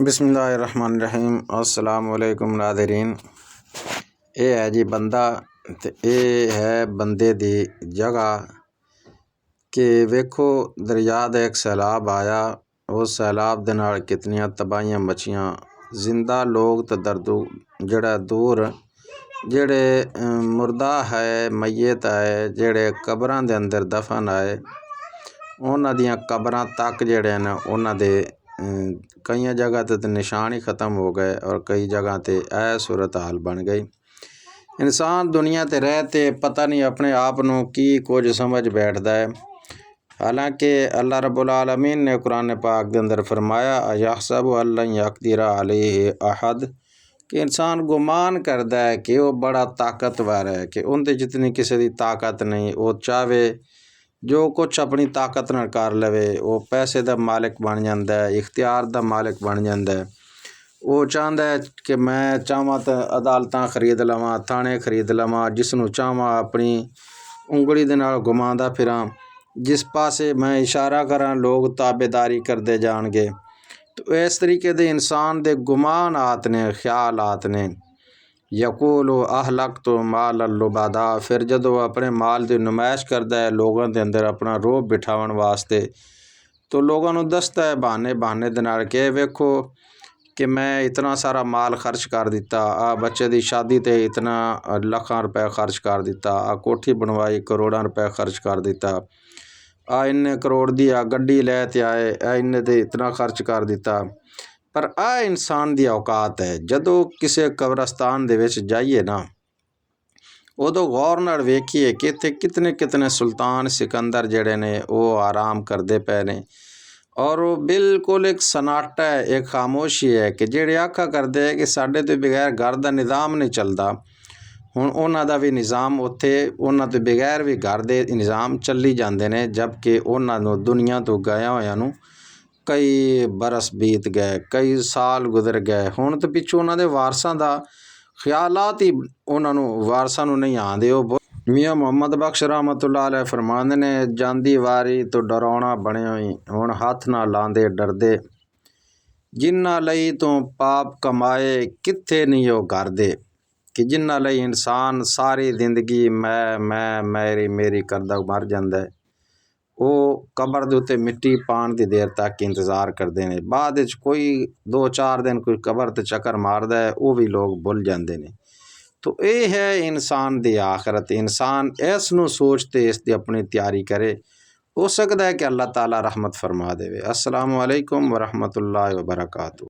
बिस्मिल्लाहिर्रहमानिर्रहीम। अस्सलाम वालेकुम नाज़रीन। ये है जी बंदा ते ये है बंदे दी जगह कि वेखो दरिया दा एक सैलाब आया। उस सैलाब दे नाल कितनियां तबाहियां मचियां। जिंदा लोग ते दर्दू जेड़ा दूर जेड़े मुर्दा है मैयत है जेड़े कबरां दे अंदर दफन आए उन्हां दियां कबरां तक जेड़े न उन्हां दे कई जगह ते निशान ही ख़त्म हो गए और कई जगह ते ऐ सूरत हाल बन गई। इंसान दुनिया ते रहते पता नहीं अपने आप नूं की कुछ समझ बैठदा है। हालांकि अल्लाह रब्बुल आलमीन ने कुरान पाक के अंदर फरमाया यहसबु अल्लन यक़दिर अलैहि अहद कि इंसान गुमान करता है कि वह बड़ा ताकतवर है कि उनते जितनी किसी की ताकत नहीं। वो चाहे जो कुछ अपनी ताकत नाल कर लवे, वो पैसे का मालिक बन जाता है, इख्तियार का मालिक बन जाता है। वो चाहता है कि मैं चाहवां तो अदालत खरीद लवां, थाने खरीद लवां, जिसनों चाहवां अपनी उंगली दे नाल घुमांदा फिरां, जिस पासे मैं इशारा करां लोग ताबेदारी करते जाणगे। तो इस तरीके दे इंसान दे गुमान आत ने, ख्याल आत ने। यकूल अहलक तो माल लुबादा, फिर जदों अपने माल की नुमाइश करता है लोगों के अंदर अपना रोब बिठावन वास्ते तो लोगों को दसता है बहाने बहाने दे नाल कि वेखो कि मैं इतना सारा माल खर्च कर दिता, आ बच्चे की शादी ते इतना लाखां रुपए खर्च कर दिता, आ कोठी बनवाई करोड़ों रुपए खर्च कर दिता, आ इन्ने करोड़ दी आ गड्डी लै ते आए, आ इन्ने ते इतना खर्च कर दिता। पर आ इंसान दी औकात है। जदों किसी कब्रस्तान दे विच जाइए ना उदों गौर नाल वेखिए कि इत्थे कितने कितने सुल्तान सिकंदर जेड़े ने वो आराम करते पे ने और वो बिल्कुल एक सन्नाटा है, एक खामोशी है कि जेड़े आखा करते हैं कि साडे तो बगैर घर का निज़ाम नहीं चलता। हुण उन्हां दा भी निज़ाम उत्थे उन्हां तो बगैर भी घर दे निज़ाम चली जाते हैं, जबकि उन्हां नूं दुनिया तो गया होया नूं कई बरस बीत गए, कई साल गुजर गए। हुण तो पिछों उन्हां दे वारसां दा ख्यालात ही उन्हां नूं वारसां नूं नहीं आंदे। मियाँ मुहम्मद बख्श रहमतुल्लाह अलैह फरमांदे ने जांदी वारी तो डराउणा बणे होई हुण हथ ना लांदे डरदे, जिन्हां लई तूं पाप कमाए कित्थे नहीं ओ करदे। कि जिन्हां लई इंसान सारी जिंदगी मैं मेरी मेरी करदा मर जांदा है, वो कबर दे उत्ते मिट्टी पाण दी देर तक इंतज़ार करते हैं। बाद विच कोई 2-4 दिन कोई कबर ते चक्कर मारदा है, वो भी लोग भुल जाते हैं। तो ये है इंसान दी आखरत। इंसान इस नूं सोचते इसकी अपनी तैयारी करे, हो सकता है कि अल्लाह ताला रहमत फरमा देवे। अस्सलामु अलैकुम वरहमतुल्लाहि वबरकातुहू।